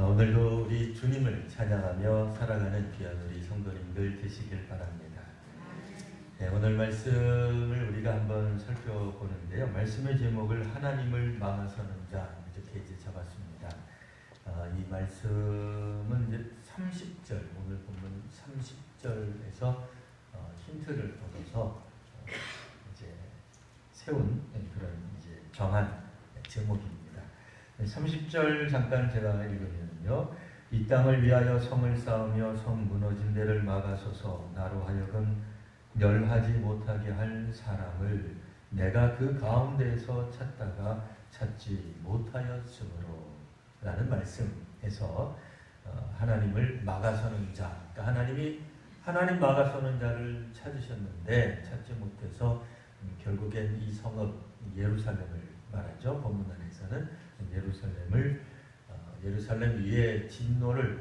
오늘도 우리 주님을 찬양하며 살아가는 귀한 우리 성도님들 되시길 바랍니다. 네, 오늘 말씀을 우리가 한번 살펴보는데요. 말씀의 제목을 하나님을 막아서는 자 이렇게 이제 잡았습니다. 이 말씀은 이제 30절, 오늘 보면 30절에서 힌트를 얻어서 이제 세운 그런 이제 정한 제목입니다. 30절 잠깐 제가 읽으면요. 이 땅을 위하여 성을 쌓으며 성 무너진 데를 막아서서 나로 하여금 멸하지 못하게 할 사람을 내가 그 가운데에서 찾다가 찾지 못하였으므로 라는 말씀에서 하나님을 막아서는 자, 그러니까 하나님 막아서는 자를 찾으셨는데 찾지 못해서 결국엔 이 성읍 예루살렘을 말하죠. 본문 안에서는 예루살렘 위에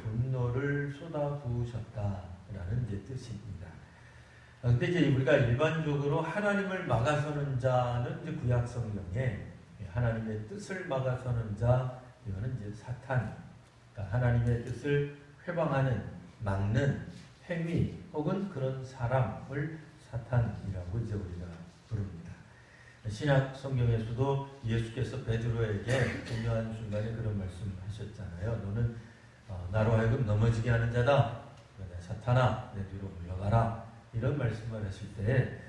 분노를 쏟아부으셨다라는 이제 뜻입니다. 근데 이제 우리가 일반적으로 하나님을 막아서는 자는 이제 구약 성경에 하나님의 뜻을 막아서는 자, 이거는 이제 사탄, 그러니까 하나님의 뜻을 회방하는, 막는 행위 혹은 그런 사람을 사탄이라고 이제 우리가 부릅니다. 신약 성경에서도 예수께서 베드로에게 중요한 순간에 그런 말씀하셨잖아요. 너는 나로 하여금 넘어지게 하는 자다. 사탄아, 내 뒤로 물러가라. 이런 말씀을 했을 때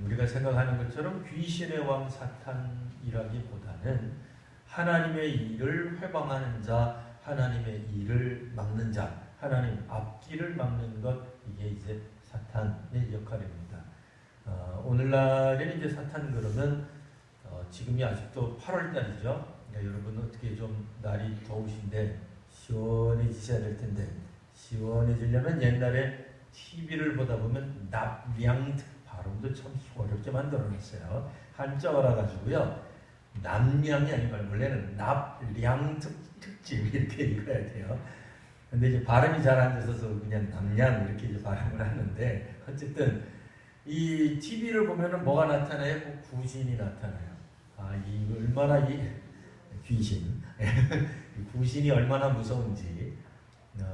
우리가 생각하는 것처럼 귀신의 왕 사탄이라기보다는 하나님의 일을 회방하는 자, 하나님의 일을 막는 자, 하나님 앞길을 막는 것, 이게 이제 사탄의 역할입니다. 오늘날에는 이제 사탄 그러면 지금이 아직도 8월달이죠. 그러니까 여러분 어떻게 좀 날이 더우신데 시원해지셔야 될 텐데, 시원해지려면 옛날에 TV를 보다 보면 납량특, 발음도 참 어렵게 만들어놨어요. 한자어라 가지고요. 남량이 아니고 원래는 납량특집 이렇게 읽어야 돼요. 근데 이제 발음이 잘 안 돼서 그냥 남량 이렇게 이제 발음을 하는데, 어쨌든 이 TV를 보면은 뭐가 나타나요? 구신이 나타나요. 이 얼마나 이 귀신, 구신이 얼마나 무서운지.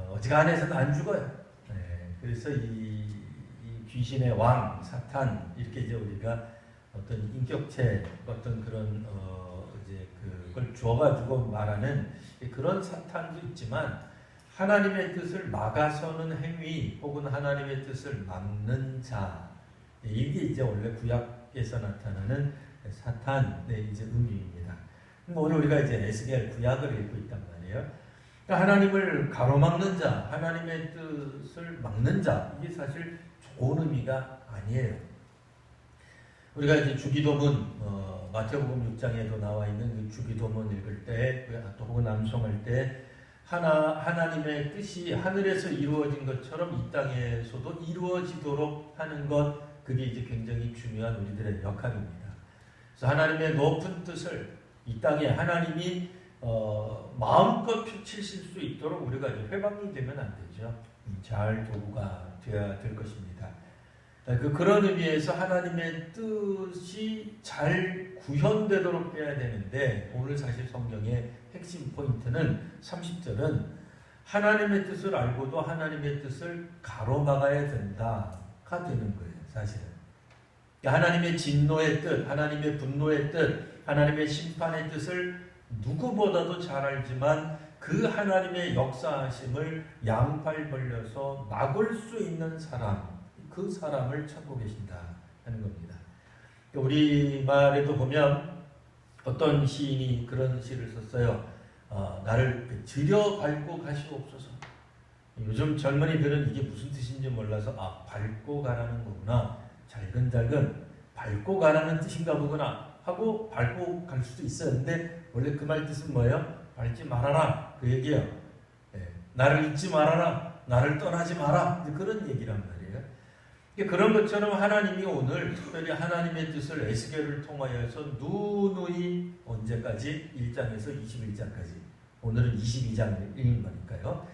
어지간해서도 안 죽어요. 그래서 이 귀신의 왕, 사탄, 이렇게 이제 우리가 어떤 인격체, 어떤 그런 이제 그걸 주어가지고 말하는 그런 사탄도 있지만, 하나님의 뜻을 막아서는 행위 혹은 하나님의 뜻을 막는 자, 이게 이제 원래 구약에서 나타나는 사탄의 이제 의미입니다. 오늘 우리가 이제 에스겔 구약을 읽고 있단 말이에요. 그러니까 하나님을 가로막는 자, 하나님의 뜻을 막는 자, 이게 사실 좋은 의미가 아니에요. 우리가 이제 주기도문, 마태복음 6장에도 나와 있는 그 주기도문 읽을 때, 또 혹은 암송할 때, 하나님의 뜻이 하늘에서 이루어진 것처럼 이 땅에서도 이루어지도록 하는 것, 그게 이제 굉장히 중요한 우리들의 역할입니다. 그래서 하나님의 높은 뜻을 이 땅에 하나님이 마음껏 펼치실 수 있도록 우리가 이제 회방이 되면 안 되죠. 잘 도구가 되어야 될 것입니다. 그런 의미에서 하나님의 뜻이 잘 구현되도록 해야 되는데, 오늘 사실 성경의 핵심 포인트는 30절은 하나님의 뜻을 알고도 하나님의 뜻을 가로막아야 된다가 되는 거예요. 사실은 하나님의 진노의 뜻, 하나님의 분노의 뜻, 하나님의 심판의 뜻을 누구보다도 잘 알지만 그 하나님의 역사하심을 양팔 벌려서 막을 수 있는 사람, 그 사람을 찾고 계신다 하는 겁니다. 우리말에도 보면 어떤 시인이 그런 시를 썼어요. 나를 들여 밟고 가시옵소서. 요즘 젊은이들은 이게 무슨 뜻인지 몰라서 밟고 가라는 거구나, 잘근잘근 밟고 가라는 뜻인가 보구나 하고 밟고 갈 수도 있었는데, 원래 그 말 뜻은 뭐예요? 밟지 말아라, 그 얘기예요. 나를 잊지 말아라, 나를 떠나지 마라, 그런 얘기란 말이에요. 그런 것처럼 하나님이 오늘 특별히 하나님의 뜻을 에스겔을 통하여서 누누이 언제까지? 1장에서 21장까지, 오늘은 22장인 거니까요.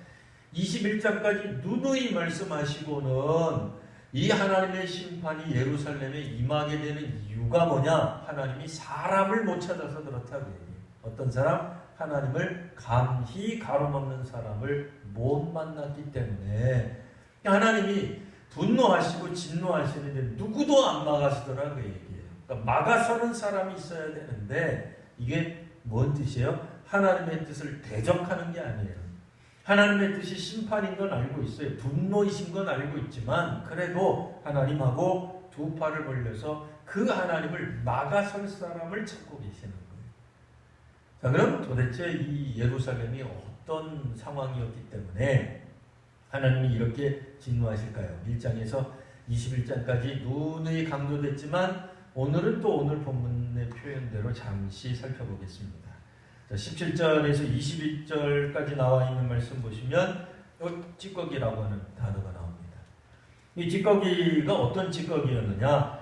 21장까지 누누이 말씀하시고는 이 하나님의 심판이 예루살렘에 임하게 되는 이유가 뭐냐? 하나님이 사람을 못 찾아서 그렇다고 얘기해요. 어떤 사람? 하나님을 감히 가로막는 사람을 못 만났기 때문에 하나님이 분노하시고 진노하시는데 누구도 안 막아서더라 그 얘기예요. 그러니까 막아서는 사람이 있어야 되는데 이게 뭔 뜻이에요? 하나님의 뜻을 대적하는 게 아니에요. 하나님의 뜻이 심판인 건 알고 있어요. 분노이신 건 알고 있지만 그래도 하나님하고 두 팔을 벌려서 그 하나님을 막아설 사람을 찾고 계시는 거예요. 자, 그럼 도대체 이 예루살렘이 어떤 상황이었기 때문에 하나님이 이렇게 진노하실까요? 1장에서 21장까지 누누이 강조됐지만 오늘은 또 오늘 본문의 표현대로 잠시 살펴보겠습니다. 자, 17절에서 21절까지 나와 있는 말씀 보시면 찌꺼기라고 하는 단어가 나옵니다. 이 찌꺼기가 어떤 찌꺼기였느냐?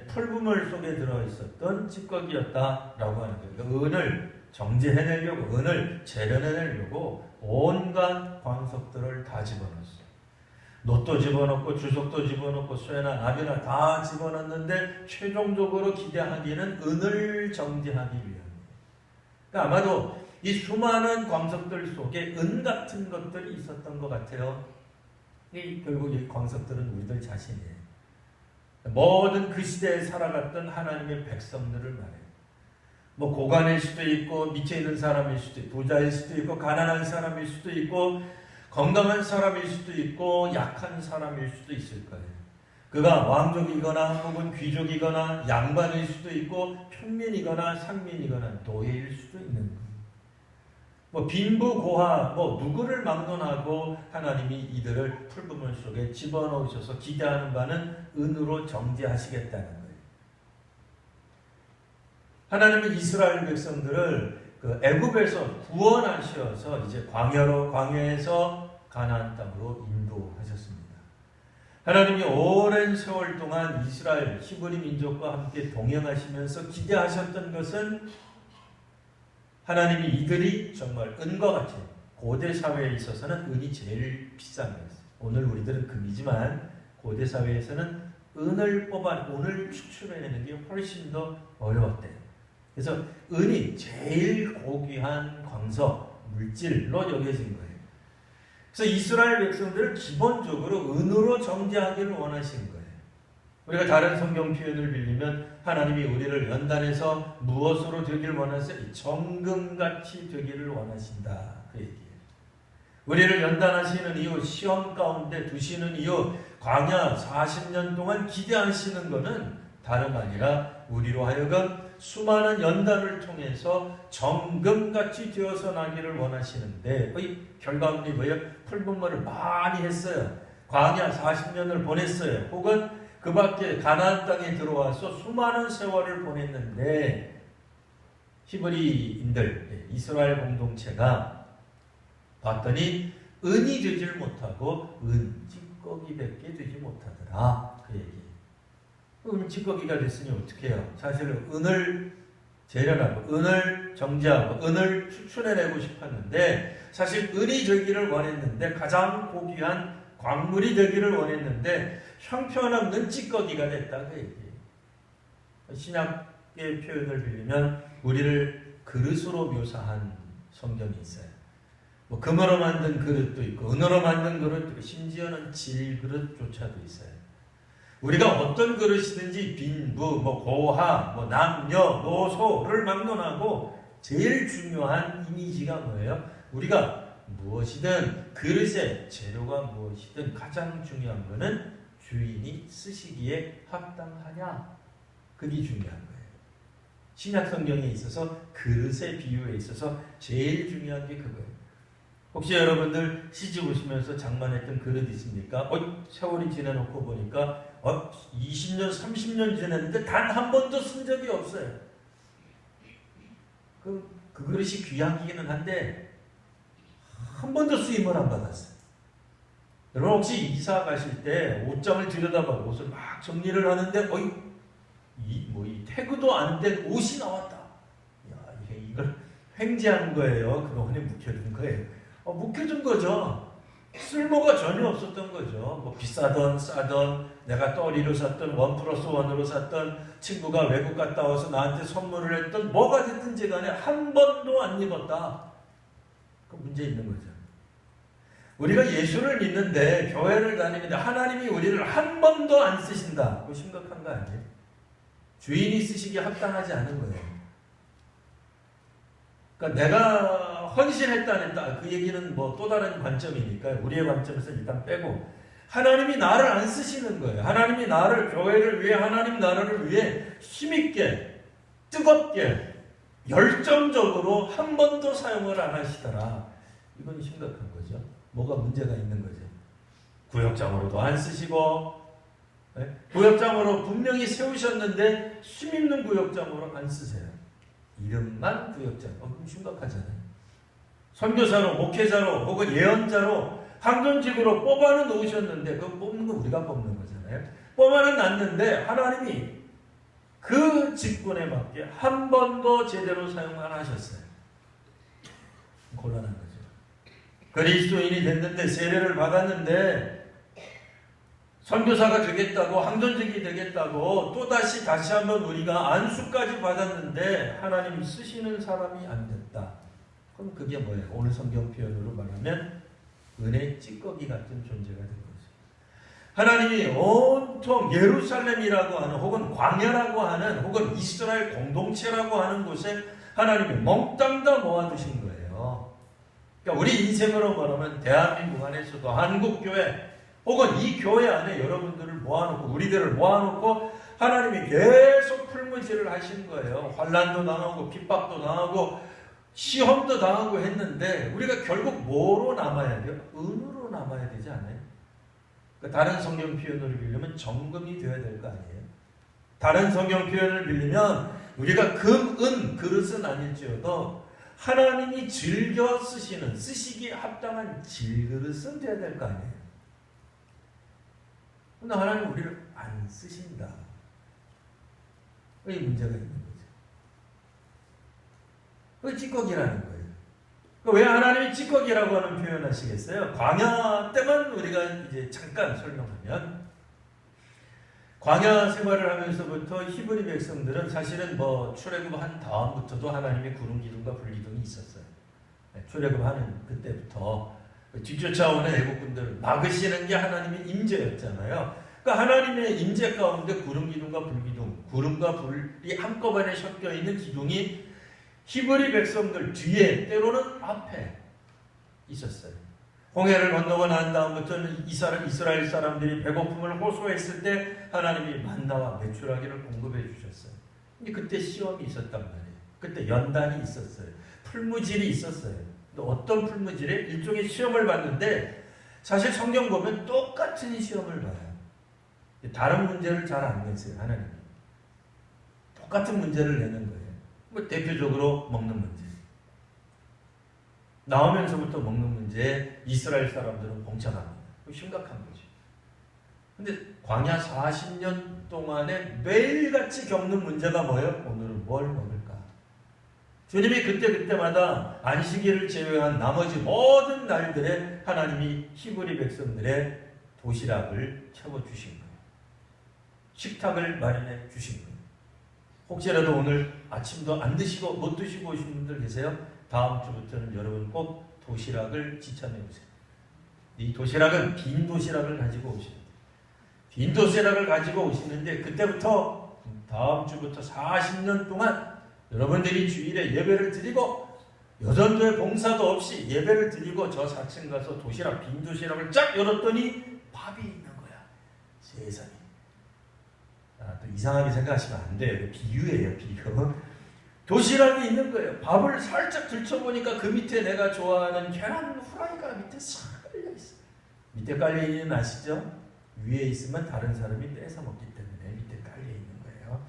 풀부물 속에 들어있었던 찌꺼기였다라고 하는 거예요. 은을 정제해내려고, 은을 재련해내려고 온갖 광석들을 다 집어넣었어요. 놋도 집어넣고 주석도 집어넣고 쇠나 나비나 다 집어넣는데 최종적으로 기대하기는 은을 정제하기 위함이에요. 그러니까 아마도 이 수많은 광석들 속에 은 같은 것들이 있었던 것 같아요. 결국 이 광석들은 우리들 자신이에요. 모든 그 시대에 살아갔던 하나님의 백성들을 말해요. 뭐 고관일 수도 있고 밑에 있는 사람일 수도 있고 부자일 수도 있고 가난한 사람일 수도 있고 건강한 사람일 수도 있고 약한 사람일 수도 있을 거예요. 그가 왕족이거나 혹은 귀족이거나 양반일 수도 있고 평민이거나 상민이거나 노예일 수도 있는 거예요. 뭐 빈부 고하 뭐 누구를 막론하고 하나님이 이들을 풀부물 속에 집어넣으셔서 기대하는 바는 은으로 정죄하시겠다는 거예요. 하나님은 이스라엘 백성들을 그 애굽에서 구원하셔서 이제 광야에서 가나안 땅으로 인도하셨습니다. 하나님이 오랜 세월 동안 이스라엘 히브리 민족과 함께 동행하시면서 기대하셨던 것은 하나님이 이들이 정말 은과 같이 고대 사회에 있어서는 은이 제일 비싼 거였어요. 오늘 우리들은 금이지만 고대 사회에서는 은을 추출해내는 게 훨씬 더 어려웠대요. 그래서 은이 제일 고귀한 광석, 물질로 여겨진 거예요. 그래서 이스라엘 백성들을 기본적으로 은으로 정죄하기를 원하신 거예요. 우리가 다른 성경 표현을 빌리면 하나님이 우리를 연단해서 무엇으로 되기를 원하세요? 정금같이 되기를 원하신다. 그 얘기예요. 우리를 연단하시는 이유, 시험 가운데 두시는 이유, 광야 40년 동안 기대하시는 것은 다름 아니라 우리로 하여금 수많은 연단을 통해서 정금같이 되어서 나기를 원하시는데 결과물이 뭐예요? 풀분물을 많이 했어요. 광야 40년을 보냈어요. 혹은 그 밖에 가나안 땅에 들어와서 수많은 세월을 보냈는데 히브리인들, 이스라엘 공동체가 봤더니 은이 되질 못하고 은찌꺼기밖에 되지 못하더라. 그 얘기. 찌꺼기가 됐으니 어떻게 해요? 사실 은을 재련하고 은을 정제하고 은을 추출해내고 싶었는데 사실 은이 되기를 원했는데 가장 고귀한 광물이 되기를 원했는데 형편없는 찌꺼기가 됐다. 그 얘기예요. 신약의 표현을 빌리면 우리를 그릇으로 묘사한 성경이 있어요. 뭐 금으로 만든 그릇도 있고 은으로 만든 그릇도 있고 심지어는 질그릇조차도 있어요. 우리가 어떤 그릇이든지 빈부, 고하, 남녀, 노소를 막론하고 제일 중요한 이미지가 뭐예요? 우리가 무엇이든 그릇의 재료가 무엇이든 가장 중요한 것은 주인이 쓰시기에 합당하냐? 그게 중요한 거예요. 신약 성경에 있어서 그릇의 비유에 있어서 제일 중요한 게 그거예요. 혹시 여러분들 시집 오시면서 장만했던 그릇 있습니까? 세월이 지나놓고 보니까 20년, 30년 지났는데 단 한 번도 쓴 적이 없어요. 그 그릇이 귀하기는 한데 한 번도 쓰임을 안 받았어요. 여러분 혹시 이사 가실 때 옷장을 들여다봐 옷을 막 정리를 하는데 이 태그도 안 된 옷이 나왔다. 야, 이걸 횡재한 거예요. 그동안에 묵혀둔 거예요. 묵혀둔 거죠. 쓸모가 전혀 없었던 거죠. 뭐 비싸던 싸던 내가 떠리로 샀던 1+1으로 샀던 친구가 외국 갔다 와서 나한테 선물을 했던 뭐가 됐든지 간에 한 번도 안 입었다. 그 문제 있는 거죠. 우리가 예수를 믿는데 교회를 다니는데 하나님이 우리를 한 번도 안 쓰신다. 그거 심각한 거 아니에요? 주인이 쓰시기에 합당하지 않은 거예요. 그러니까 내가 헌신했다 안 했다 그 얘기는 뭐 또 다른 관점이니까 우리의 관점에서 일단 빼고 하나님이 나를 안 쓰시는 거예요. 하나님이 나를 교회를 위해 하나님 나라를 위해 힘있게 뜨겁게 열정적으로 한 번도 사용을 안 하시더라. 이건 심각한 거죠. 뭐가 문제가 있는 거죠. 구역장으로도 안 쓰시고 구역장으로 분명히 세우셨는데 힘있는 구역장으로 안 쓰세요. 이름만 구역장. 그럼 심각하잖아요. 선교사로, 목회자로, 혹은 예언자로, 항존직으로 뽑아는 놓으셨는데, 그거 뽑는 건 우리가 뽑는 거잖아요. 뽑아는 놨는데, 하나님이 그 직분에 맞게 한 번도 제대로 사용 안 하셨어요. 곤란한 거죠. 그리스도인이 됐는데, 세례를 받았는데, 선교사가 되겠다고, 항존직이 되겠다고, 다시 한번 우리가 안수까지 받았는데, 하나님 쓰시는 사람이 안 됐다. 그럼 그게 뭐예요? 오늘 성경 표현으로 말하면, 은혜 찌꺼기 같은 존재가 된 거죠. 하나님이 온통 예루살렘이라고 하는, 혹은 광야라고 하는, 혹은 이스라엘 공동체라고 하는 곳에 하나님이 몽땅 다 모아두신 거예요. 그러니까 우리 인생으로 말하면, 대한민국 안에서도 한국교회, 혹은 이 교회 안에 여러분들을 모아놓고 우리들을 모아놓고 하나님이 계속 풀무질을 하신 거예요. 환난도 당하고 핍박도 당하고 시험도 당하고 했는데 우리가 결국 뭐로 남아야 돼요? 은으로 남아야 되지 않아요? 그러니까 다른 성경 표현을 빌리면 정금이 되어야 될 거 아니에요? 다른 성경 표현을 빌리면 우리가 금, 은, 그릇은 아닐지어도 하나님이 즐겨 쓰시기에 합당한 질그릇은 되어야 될 거 아니에요? 근데 하나님 우리를 안 쓰신다. 이 문제가 있는 거죠. 그게 찌꺼기라는 거예요. 왜 하나님이 찌꺼기라고 하는 표현을 하시겠어요? 광야 때만 우리가 이제 잠깐 설명하면 광야 생활을 하면서부터 히브리 백성들은 사실은 뭐 출애굽한 다음부터도 하나님의 구름 기둥과 불 기둥이 있었어요. 출애굽하는 그때부터 뒤쫓아오는 애국군들을 막으시는 게 하나님의 임재였잖아요. 그러니까 하나님의 임재 가운데 구름 기둥과 불 기둥, 구름과 불이 한꺼번에 섞여 있는 기둥이 히브리 백성들 뒤에 때로는 앞에 있었어요. 홍해를 건너고 난 다음부터는 이스라엘 사람들이 배고픔을 호소했을 때 하나님이 만나와 메추라기를 공급해 주셨어요. 근데 그때 시험이 있었단 말이에요. 그때 연단이 있었어요. 풀무질이 있었어요. 어떤 풀무질에 일종의 시험을 봤는데 사실 성경 보면 똑같은 시험을 봐요. 다른 문제를 잘 안 내세요. 하나님 똑같은 문제를 내는 거예요. 뭐 대표적으로 먹는 문제. 나오면서부터 먹는 문제에 이스라엘 사람들은 봉착합니다. 심각한 거죠. 근데 광야 40년 동안에 매일같이 겪는 문제가 뭐예요? 오늘은 뭘 먹을까? 주님이 그때마다 안식일을 제외한 나머지 모든 날들에 하나님이 히브리 백성들의 도시락을 채워주신 거예요. 식탁을 마련해 주신 거예요. 혹시라도 오늘 아침도 안 드시고 못 드시고 오신 분들 계세요? 다음 주부터는 여러분 꼭 도시락을 지참해 오세요. 이 도시락은 빈 도시락을 가지고 오셔야 돼요. 빈 도시락을 가지고 오시는데 그때부터 다음 주부터 40년 동안 여러분들이 주일에 예배를 드리고 여전도의 봉사도 없이 예배를 드리고 저 4층 가서 빈 도시락을 쫙 열었더니 밥이 있는 거야. 세상에. 또 이상하게 생각하시면 안 돼요. 비유예요, 비유. 도시락이 있는 거예요. 밥을 살짝 들춰보니까 그 밑에 내가 좋아하는 계란 후라이가 밑에 싹 깔려있어요. 밑에 깔려있는 아시죠? 위에 있으면 다른 사람이 뺏어 먹기 때문에 밑에 깔려있는 거예요.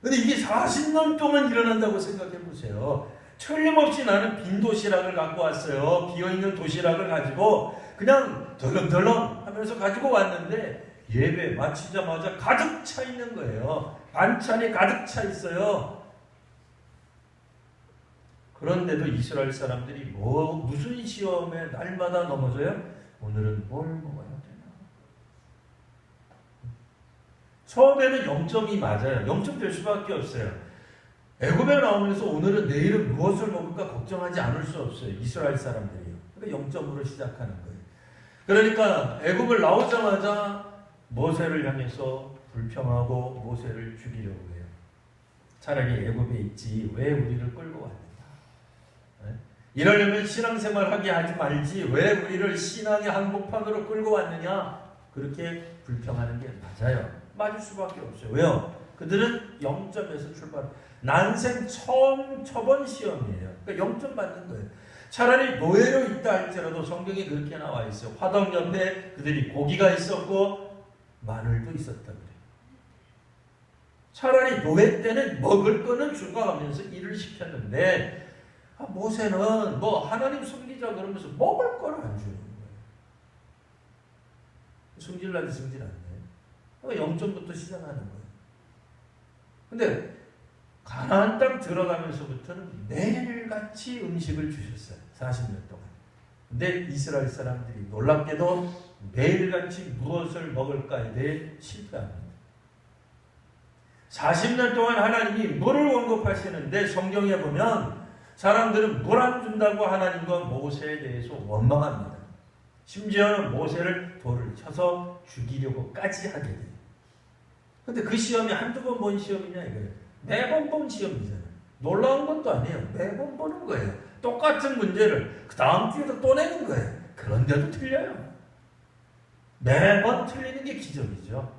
근데 이게 40년 동안 일어난다고 생각해 보세요. 틀림없이 나는 빈 도시락을 갖고 왔어요. 비어있는 도시락을 가지고 그냥 덜렁덜렁 하면서 가지고 왔는데 예배 마치자마자 가득 차 있는 거예요. 반찬이 가득 차 있어요. 그런데도 이스라엘 사람들이 무슨 시험에 날마다 넘어져요? 오늘은 뭘 먹어야 되나? 처음에는 0점이 맞아요. 0점 될 수밖에 없어요. 애굽에 나오면서 오늘은 내일은 무엇을 먹을까 걱정하지 않을 수 없어요. 이스라엘 사람들이요. 그러니까 0점으로 시작하는 거예요. 그러니까 애굽을 나오자마자 모세를 향해서 불평하고 모세를 죽이려고 해요. 차라리 애굽에 있지 왜 우리를 끌고 왔느냐. 네? 이러려면 신앙생활 하게 하지 말지 왜 우리를 신앙의 한복판으로 끌고 왔느냐. 그렇게 불평하는 게 맞아요. 맞을 수밖에 없어요. 왜요? 그들은 0점에서 출발. 난생 초본 시험이에요. 그러니까 0점 받는 거예요. 차라리 노예로 있다 할지라도 성경이 그렇게 나와 있어요. 화덕 옆에 그들이 고기가 있었고 마늘도 있었다 그래요. 차라리 노예 때는 먹을 거는 주가 하면서 일을 시켰는데 모세는 뭐 하나님 섬기자 그러면서 먹을 걸 안 주는 거예요. 승질나지 승질 안 내. 그러니까 0점부터 시작하는 거예요. 근데 가나안 땅 들어가면서부터는 매일같이 음식을 주셨어요. 40년 동안. 근데 이스라엘 사람들이 놀랍게도 매일같이 무엇을 먹을까에 대해 실패합니다. 40년 동안 하나님이 물을 공급하시는데 성경에 보면 사람들은 물 안 준다고 하나님과 모세에 대해서 원망합니다. 심지어는 모세를 돌을 쳐서 죽이려고까지 하게 돼요. 근데 그 시험이 한두 번 본 시험이냐 이거예요. 매번 본 시험이잖아요. 놀라운 것도 아니에요. 매번 보는 거예요. 똑같은 문제를 그 다음 주에도 또 내는 거예요. 그런데도 틀려요. 매번 틀리는 게 기적이죠.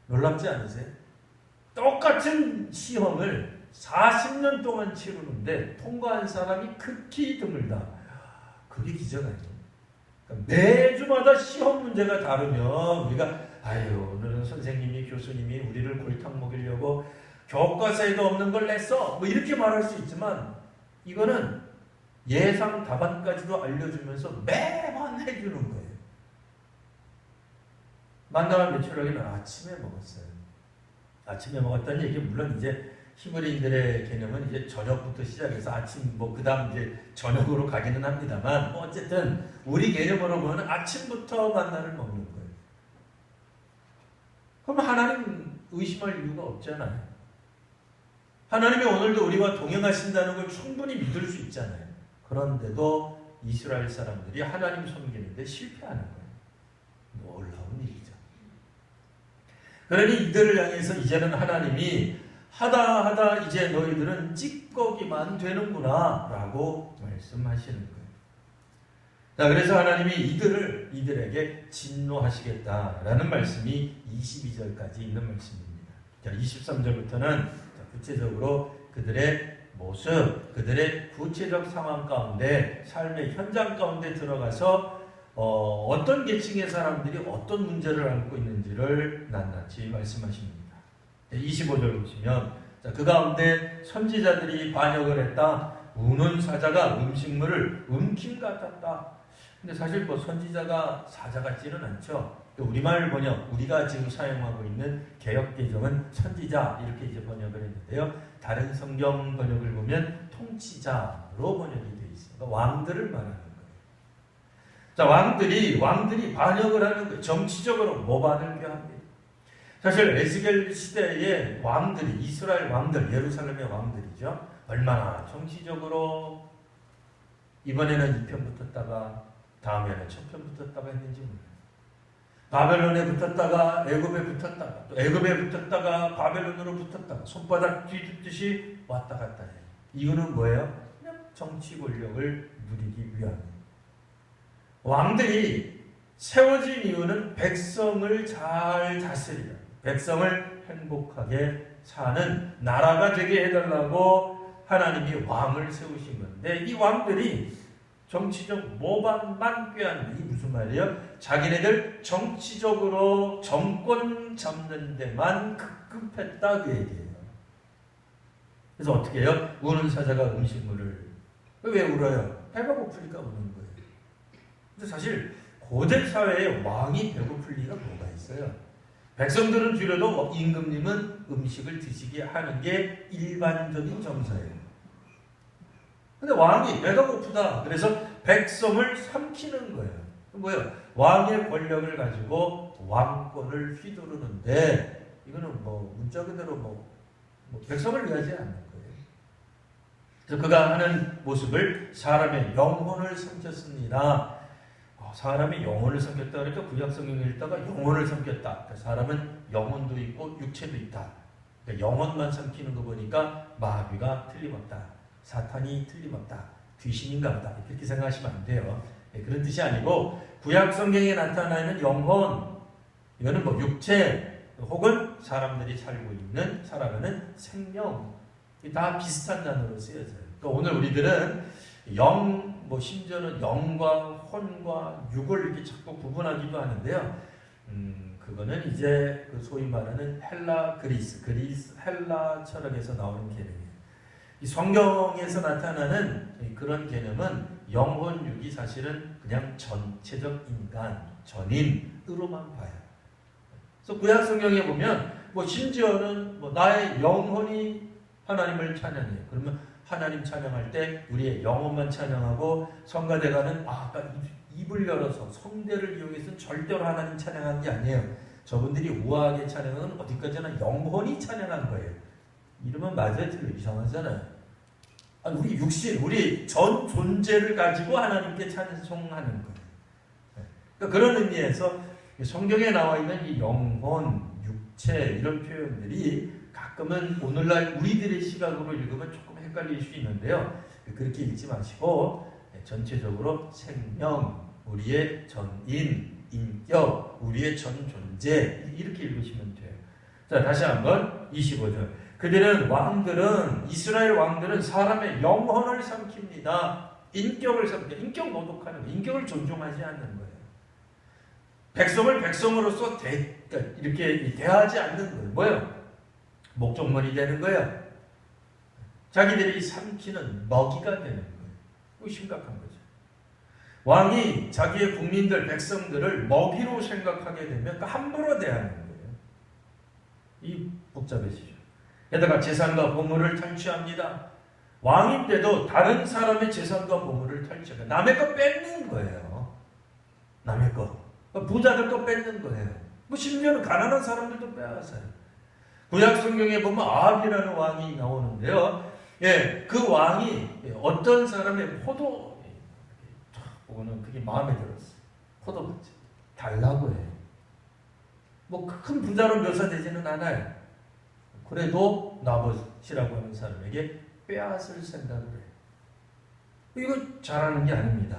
놀랍지 않으세요? 똑같은 시험을 40년 동안 치르는데 통과한 사람이 극히 드물다. 그게 기적 아니에요. 그러니까 매주마다 시험 문제가 다르면 우리가 오늘은 선생님이 교수님이 우리를 골탕 먹이려고 교과서에도 없는 걸 냈어. 뭐 이렇게 말할 수 있지만 이거는 예상 답안까지도 알려주면서 매번 해주는 거예요. 만나와 메추라기는 아침에 먹었어요. 아침에 먹었다는 얘기 물론 이제 히브리인들의 개념은 이제 저녁부터 시작해서 아침 그 다음 이제 저녁으로 가기는 합니다만 어쨌든 우리 개념으로 보면 아침부터 만나를 먹는 거예요. 그럼 하나님 의심할 이유가 없잖아요. 하나님이 오늘도 우리와 동행하신다는 걸 충분히 믿을 수 있잖아요. 그런데도 이스라엘 사람들이 하나님 섬기는데 실패하는 거예요. 놀라운 일이죠. 그러니 이들을 향해서 이제는 하나님이 하다 이제 너희들은 찌꺼기만 되는구나 라고 말씀하시는 거예요. 자, 그래서 하나님이 이들에게 진노하시겠다라는 말씀이 22절까지 있는 말씀입니다. 자, 23절부터는 구체적으로 그들의 모습, 그들의 구체적 상황 가운데 삶의 현장 가운데 들어가서 어떤 계층의 사람들이 어떤 문제를 안고 있는지를 낱낱이 말씀하십니다. 25절 보시면 그 가운데 선지자들이 반역을 했다. 우는 사자가 음식물을 움킴 같았다. 근데 사실 선지자가 사자 같지는 않죠. 우리말 번역, 우리가 지금 사용하고 있는 개역개정은 선지자 이렇게 이제 번역을 했는데요. 다른 성경 번역을 보면 통치자로 번역이 되어 있습니다. 왕들을 말하는 거예요. 자, 왕들이 반역을 하는 거예요. 정치적으로 모반을 표합니다. 사실 에스겔 시대의 왕들이, 이스라엘 왕들, 예루살렘의 왕들이죠. 얼마나 정치적으로 이번에는 2편 붙었다가 다음에는 1000편 붙었다가 했는지 몰라요. 바벨론에 붙었다가 애굽에 붙었다가 또 애굽에 붙었다가 바벨론으로 붙었다가 손바닥 뒤집듯이 왔다 갔다 해요. 이유는 뭐예요? 그냥 정치 권력을 누리기 위함이에요. 왕들이 세워진 이유는 백성을 잘 다스리라, 백성을 행복하게 사는 나라가 되게 해달라고 하나님이 왕을 세우신 건데 이 왕들이 정치적 모반만 꾀하는 게 무슨 말이에요? 자기네들 정치적으로 정권 잡는 데만 급급했다 그 얘기예요. 그래서 어떻게 해요? 우는 사자가 음식물을 왜 울어요? 배가 고프니까 우는 거예요. 근데 사실 고대 사회에 왕이 배고플 리가 뭐가 있어요? 백성들은 줄여도 임금님은 음식을 드시게 하는 게 일반적인 정서예요. 근데 왕이 배가 고프다. 그래서 백성을 삼키는 거예요. 뭐예요? 왕의 권력을 가지고 왕권을 휘두르는데 이거는 뭐 문자 그대로 뭐 백성을 위하지 않는 거예요. 그래서 그가 하는 모습을 사람의 영혼을 삼켰습니다. 사람의 영혼을 삼켰다 그러니까 구약 성경에 읽다가 영혼을 삼켰다. 그러니까 사람은 영혼도 있고 육체도 있다. 그러니까 영혼만 삼키는 거 보니까 마귀가 틀림없다. 사탄이 틀림없다. 귀신인가 보다. 그렇게 생각하시면 안 돼요. 그런 뜻이 아니고 구약 성경에 나타나는 영혼, 이거는 뭐 육체 혹은 사람들이 살고 있는 살아가는 생명, 다 비슷한 단어로 쓰여져요. 그러니까 오늘 우리들은 심지어는 영과 혼과 육을 이렇게 자꾸 구분하기도 하는데요. 그거는 이제 그 소위 말하는 헬라 철학에서 나오는 개념이에요. 이 성경에서 나타나는 그런 개념은 영혼, 육이 사실은 그냥 전체적 인간, 전인으로만 봐요. 그래서 구약 성경에 보면 심지어는 나의 영혼이 하나님을 찬양해요. 그러면 하나님 찬양할 때 우리의 영혼만 찬양하고 성가대가는 아까 입을 열어서 성대를 이용해서 절대로 하나님 찬양한 게 아니에요. 저분들이 우아하게 찬양은 어디까지나 영혼이 찬양한 거예요. 이러면 맞아요, 틀려 이상하잖아요. 우리 육신, 우리 전 존재를 가지고 하나님께 찬송하는 거예요. 그러니까 그런 의미에서 성경에 나와 있는 이 영혼, 육체 이런 표현들이 가끔은 오늘날 우리들의 시각으로 읽으면 조금 헷갈릴 수 있는데요. 그렇게 읽지 마시고 전체적으로 생명, 우리의 전인, 인격, 우리의 전 존재 이렇게 읽으시면 돼요. 자, 다시 한번 25절. 이스라엘 왕들은 사람의 영혼을 삼킵니다. 인격을 삼킵니다. 인격 모독하는 거예요. 인격을 존중하지 않는 거예요. 백성을 백성으로서 이렇게 대하지 않는 거예요. 뭐예요? 목적물이 되는 거예요. 자기들이 삼키는 먹이가 되는 거예요. 이거 심각한 거죠. 왕이 자기의 국민들, 백성들을 먹이로 생각하게 되면 함부로 대하는 거예요. 이 복잡해지죠. 게다가 재산과 보물을 탈취합니다. 왕인 때도 다른 사람의 재산과 보물을 탈취해요. 남의 거 뺏는 거예요. 남의 거. 부자들 거 뺏는 거예요. 심지어는 가난한 사람들도 빼앗아요. 구약 성경에 보면 아합이라는 왕이 나오는데요. 그 왕이 어떤 사람의 포도 보고는 그게 마음에 들었어요. 포도밭이 달라고 해요. 큰 부자로 묘사되지는 않아요. 그래도 나봇이라고 하는 사람에게 빼앗을 생각을 해요. 이거 잘하는 게 아닙니다.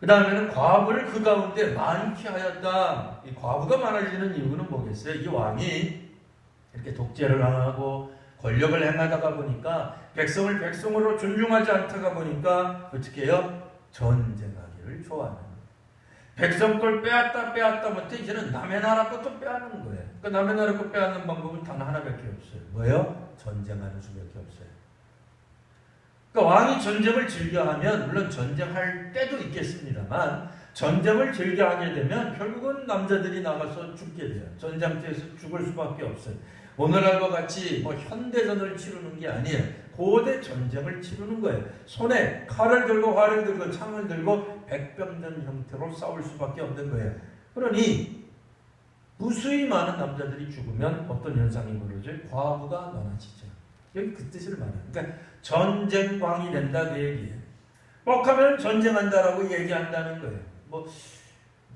그 다음에는 과부를 그 가운데 많게 하였다. 이 과부가 많아지는 이유는 뭐겠어요? 이 왕이 이렇게 독재를 하고 권력을 행하다가 보니까 백성을 백성으로 존중하지 않다가 보니까 어떻게 해요? 전쟁하기를 좋아하는 거예요. 백성 걸 빼앗다 못해 이제는 남의 나라 것도 빼앗는 거예요. 그러니까 남의 나라 것 빼앗는 방법은 단 하나밖에 없어요. 뭐예요? 전쟁하는 수밖에 없어요. 그러니까 왕이 전쟁을 즐겨하면 물론 전쟁할 때도 있겠습니다만 전쟁을 즐겨하게 되면 결국은 남자들이 나가서 죽게 돼요. 전장터에서 죽을 수밖에 없어요. 오늘날과 같이 현대전을 치르는 게 아니에요. 고대 전쟁을 치르는 거예요. 손에 칼을 들고 활을 들고 창을 들고 백병전 형태로 싸울 수밖에 없는 거예요. 그러니 무수히 많은 남자들이 죽으면 어떤 현상이 벌어져요? 과부가 많아지죠. 여기 그 뜻을 말해요. 그러니까 전쟁광이 된다 그 얘기예요. 하면 전쟁한다라고 얘기한다는 거예요.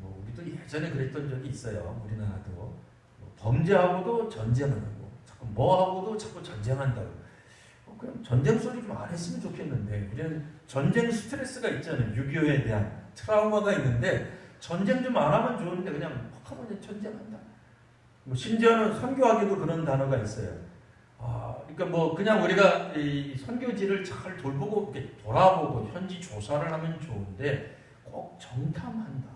우리도 예전에 그랬던 적이 있어요. 우리나라도 범죄하고도 전쟁을 하고 자꾸 뭐하고도 자꾸 전쟁한다고. 그냥 전쟁 소리 좀 안 했으면 좋겠는데 우리는 전쟁 스트레스가 있잖아요. 6.25에 대한 트라우마가 있는데 전쟁 좀 안 하면 좋은데 그냥 하면 전쟁한다. 심지어는 선교하기도 그런 단어가 있어요. 그러니까 그냥 우리가 이 선교지를 잘 돌보고 이렇게 돌아보고 현지 조사를 하면 좋은데 꼭 정탐한다.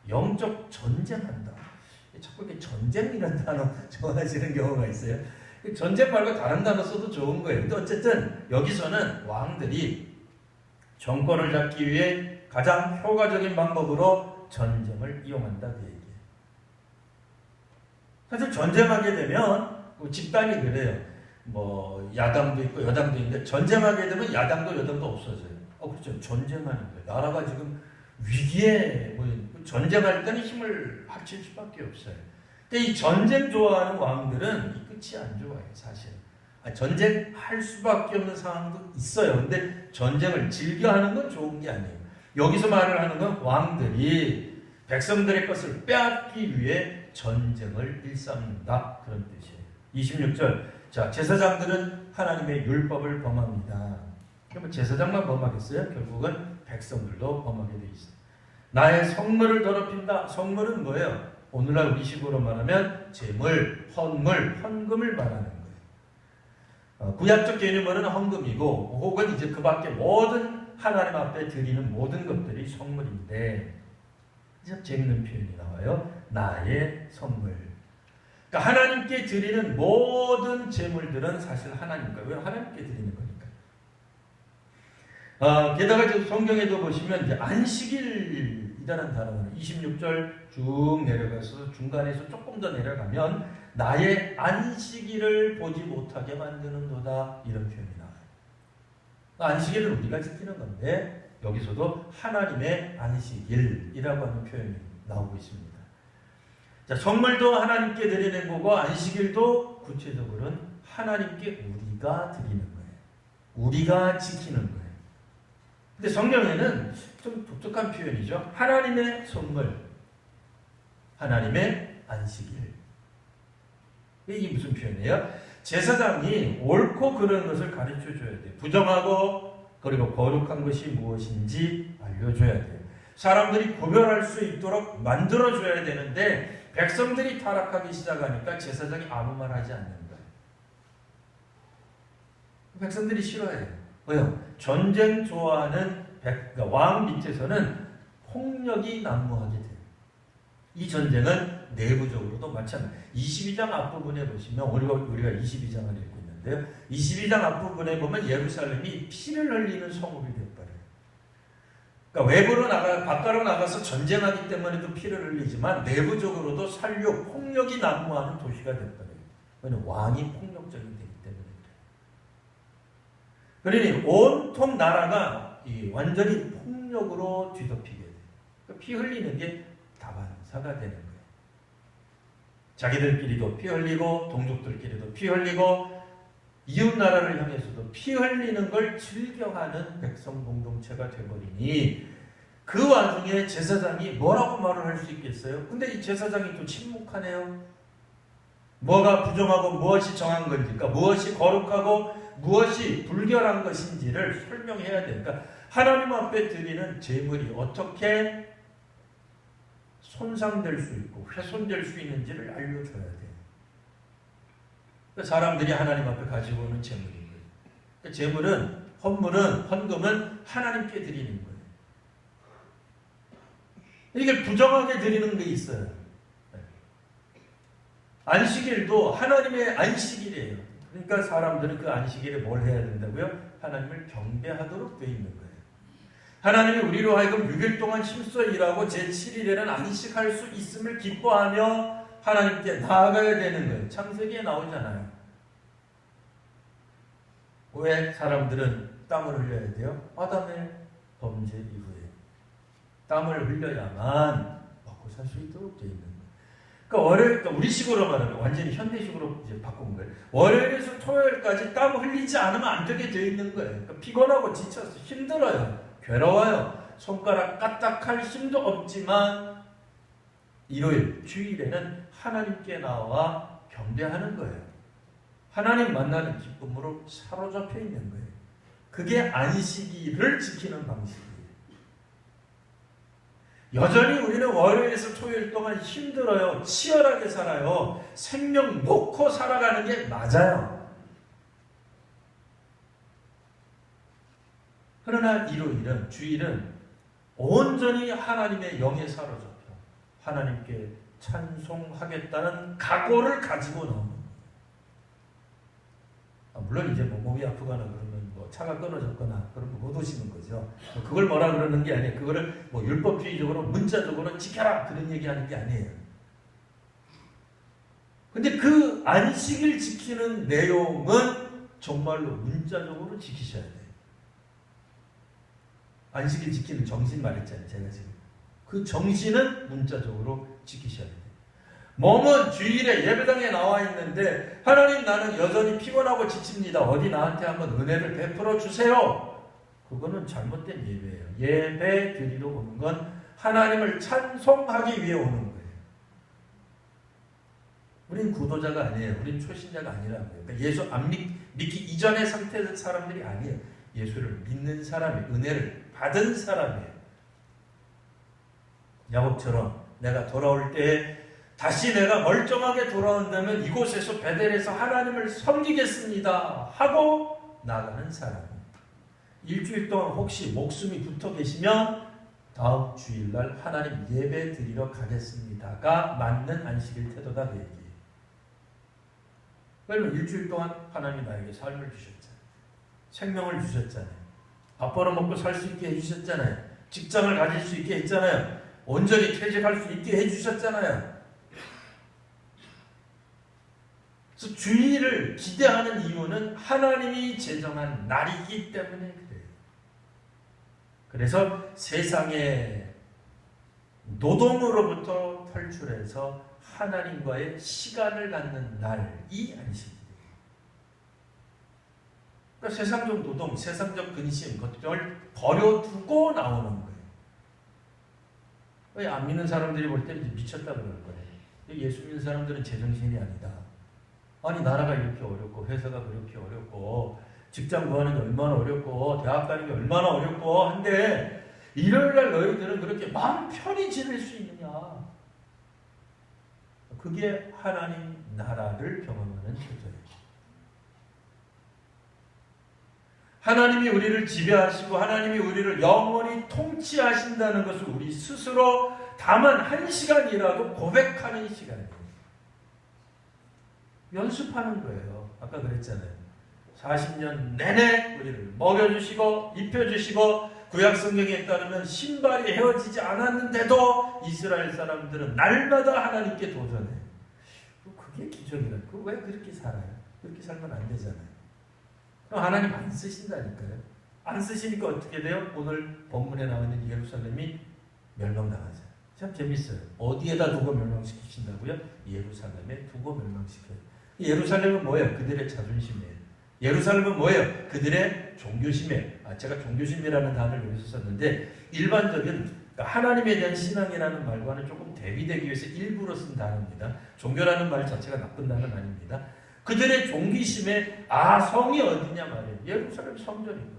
영적 전쟁한다. 자꾸 이렇게 전쟁이라는 단어 좋아하시는 경우가 있어요. 전쟁 말고 다른 단어 써도 좋은 거예요. 근데 어쨌든 여기서는 왕들이 정권을 잡기 위해 가장 효과적인 방법으로 전쟁을 이용한다 그 얘기예요. 사실 전쟁하게 되면 집단이 그래요. 뭐 야당도 있고 여당도 있는데 전쟁하게 되면 야당도 여당도 없어져요. 그렇죠. 전쟁하는 거예요. 나라가 지금 위기에 전쟁할 때는 힘을 합칠 수밖에 없어요. 근데 이 전쟁 좋아하는 왕들은 이 끝이 안 좋아요, 사실. 전쟁할 수밖에 없는 상황도 있어요. 근데 전쟁을 즐겨하는 건 좋은 게 아니에요. 여기서 말을 하는 건 왕들이 백성들의 것을 빼앗기 위해 전쟁을 일삼는다. 그런 뜻이에요. 26절. 자, 제사장들은 하나님의 율법을 범합니다. 그러면 제사장만 범하겠어요? 결국은 백성들도 범하게 돼 있어요. 나의 성물을 더럽힌다. 성물은 뭐예요? 오늘날 우리식으로 말하면 제물, 헌물, 헌금을 말하는 거예요. 구약적 개념으로는 헌금이고 혹은 이제 그 밖에 모든 하나님 앞에 드리는 모든 것들이 성물인데 재밌는 표현이 나와요. 나의 선물. 그러니까 하나님께 드리는 모든 제물들은 사실 하나님과 왜 하나님께 드리는 거니까. 게다가 이제 성경에도 보시면 이제 안식일이라는 단어는 26절 쭉 내려가서 중간에서 조금 더 내려가면 나의 안식일을 보지 못하게 만드는도다 이런 표현이 나와요. 안식일은 우리가 지키는 건데 여기서도 하나님의 안식일이라고 하는 표현이 나오고 있습니다. 자, 선물도 하나님께 드리는 거고 안식일도 구체적으로는 하나님께 우리가 드리는 거예요. 우리가 지키는 거예요. 근데 성경에는 좀 독특한 표현이죠. 하나님의 선물, 하나님의 안식일. 이게 무슨 표현이에요? 제사장이 옳고 그른 것을 가르쳐줘야 돼요. 부정하고 그리고 거룩한 것이 무엇인지 알려줘야 돼요. 사람들이 구별할 수 있도록 만들어줘야 되는데 백성들이 타락하기 시작하니까 제사장이 아무 말 하지 않는 거예요. 백성들이 싫어해요. 왜요? 전쟁 좋아하는 그러니까 왕 밑에서는 폭력이 난무하게 돼요. 이 전쟁은 내부적으로도 마찬가지예요. 22장 앞부분에 보시면 우리가 22장을 읽고 있는데요. 22장 앞부분에 보면 예루살렘이 피를 흘리는 성읍이 되어버려요. 그러니까 외부로 바깥으로 나가서 전쟁하기 때문에도 피를 흘리지만 내부적으로도 살육, 폭력이 난무하는 도시가 되어버려요. 왜냐하면 왕이 폭력적이 되기 때문에. 그러니 온통 나라가 완전히 폭력으로 뒤덮이게 돼요. 그러니까 피 흘리는 게 다반사가 되는 거예요. 자기들끼리도 피 흘리고 동족들끼리도 피 흘리고 이웃 나라를 향해서도 피 흘리는 걸 즐겨하는 백성 공동체가 되어버리니 그 와중에 제사장이 뭐라고 말을 할 수 있겠어요? 근데 이 제사장이 또 침묵하네요. 뭐가 부정하고 무엇이 정한 건지까 무엇이 거룩하고 무엇이 불결한 것인지를 설명해야 되니까 하나님 앞에 드리는 제물이 어떻게 손상될 수 있고 훼손될 수 있는지를 알려줘야 돼요. 사람들이 하나님 앞에 가지고 오는 제물인 거예요. 제물은 헌금은 하나님께 드리는 거예요. 이게 부정하게 드리는 게 있어요. 안식일도 하나님의 안식일이에요. 그러니까 사람들은 그 안식일에 뭘 해야 된다고요? 하나님을 경배하도록 되어 있는 거예요. 하나님이 우리로 하여금 6일 동안 힘써 일하고 제7일에는 안식할 수 있음을 기뻐하며 하나님께 나아가야 되는 거예요. 창세기에 나오잖아요. 왜 사람들은 땀을 흘려야 돼요? 아담의 범죄 이후에 땀을 흘려야만 먹고 살 수 있도록 되어 있는 거예요. 그러니까 우리식으로 말하면 완전히 현대식으로 이제 바꾼 거예요. 월요일에서 토요일까지 땀 흘리지 않으면 안 되게 되어 있는 거예요. 그러니까 피곤하고 지쳐서 힘들어요. 괴로워요. 손가락 까딱할 힘도 없지만 일요일, 주일에는 하나님께 나와 경배하는 거예요. 하나님 만나는 기쁨으로 사로잡혀 있는 거예요. 그게 안식일을 지키는 방식이에요. 여전히 우리는 월요일에서 토요일 동안 힘들어요. 치열하게 살아요. 생명 놓고 살아가는 게 맞아요. 그러나 일요일은, 주일은 온전히 하나님의 영에 사로잡혀 하나님께 찬송하겠다는 각오를 가지고 나오는 거예요. 물론 이제 뭐 몸이 아프거나 그러면 뭐 차가 끊어졌거나 그러면 못 오시는 거죠. 그걸 뭐라 그러는 게 아니에요. 그거를 뭐 율법주의적으로 문자적으로 지켜라 그런 얘기하는 게 아니에요. 근데 그 안식일 지키는 내용은 정말로 문자적으로 지키셔야 돼요. 안식일 지키는 정신 말했잖아요. 제가 지금. 그 정신은 문자적으로 지키셔야 돼요. 몸은 주일에 예배당에 나와 있는데 하나님 나는 여전히 피곤하고 지칩니다. 어디 나한테 한번 은혜를 베풀어 주세요. 그거는 잘못된 예배예요. 예배 드리러 오는 건 하나님을 찬송하기 위해 오는 거예요. 우린 구도자가 아니에요. 우린 초신자가 아니라고요. 그러니까 예수 안 믿기 이전의 상태의 사람들이 아니에요. 예수를 믿는 사람이 은혜를 받은 사람이에요. 야곱처럼 내가 돌아올 때 다시 내가 멀쩡하게 돌아온다면 이곳에서 베델에서 하나님을 섬기겠습니다 하고 나가는 사람. 일주일 동안 혹시 목숨이 붙어 계시면 다음 주일날 하나님 예배 드리러 가겠습니다가 맞는 안식일 태도다 그 얘기예요. 왜냐면 일주일 동안 하나님 나에게 삶을 주셨잖아요. 생명을 주셨잖아요. 밥 벌어먹고 살 수 있게 해주셨잖아요. 직장을 가질 수 있게 했잖아요. 온전히 퇴직할 수 있게 해주셨잖아요. 그래서 주일을 기대하는 이유는 하나님이 제정한 날이기 때문에 그래요. 그래서 세상의 노동으로부터 탈출해서 하나님과의 시간을 갖는 날이 안식일이에요. 그러니까 세상적 노동, 세상적 근심, 것들을 버려두고 나오는 거예요. 왜 안 믿는 사람들이 볼 때 이제 미쳤다 그럴 거예요. 예수 믿는 사람들은 제정신이 아니다. 아니 나라가 이렇게 어렵고 회사가 그렇게 어렵고 직장 구하는 게 얼마나 어렵고 대학 가는 게 얼마나 어렵고 한데 일요일날 너희들은 그렇게 마음 편히 지낼 수 있느냐. 그게 하나님 나라를 경험하는 태도예요. 하나님이 우리를 지배하시고 하나님이 우리를 영원히 통치하신다는 것을 우리 스스로 다만 한 시간이라도 고백하는 시간이에요. 연습하는 거예요. 아까 그랬잖아요. 40년 내내 우리를 먹여주시고 입혀주시고 구약성경에 따르면 신발이 헤어지지 않았는데도 이스라엘 사람들은 날마다 하나님께 도전해요. 그게 기적이라. 왜 그렇게 살아요? 그렇게 살면 안 되잖아요. 그럼 하나님 안 쓰신다니까요. 안 쓰시니까 어떻게 돼요? 오늘 본문에 나와 있는 예루살렘이 멸망당하잖아요. 참 재밌어요. 어디에다 두고 멸망시키신다고요? 예루살렘에 두고 멸망시켜요. 예루살렘은 뭐예요? 그들의 자존심이에요. 예루살렘은 뭐예요? 그들의 종교심이에요. 제가 종교심이라는 단어를 여기서 썼는데 일반적인 하나님에 대한 신앙이라는 말과는 조금 대비되기 위해서 일부러 쓴 단어입니다. 종교라는 말 자체가 나쁜 단어는 아닙니다. 그들의 종기심에 성이 어디냐 말이에요. 예루살렘 성전인 거죠.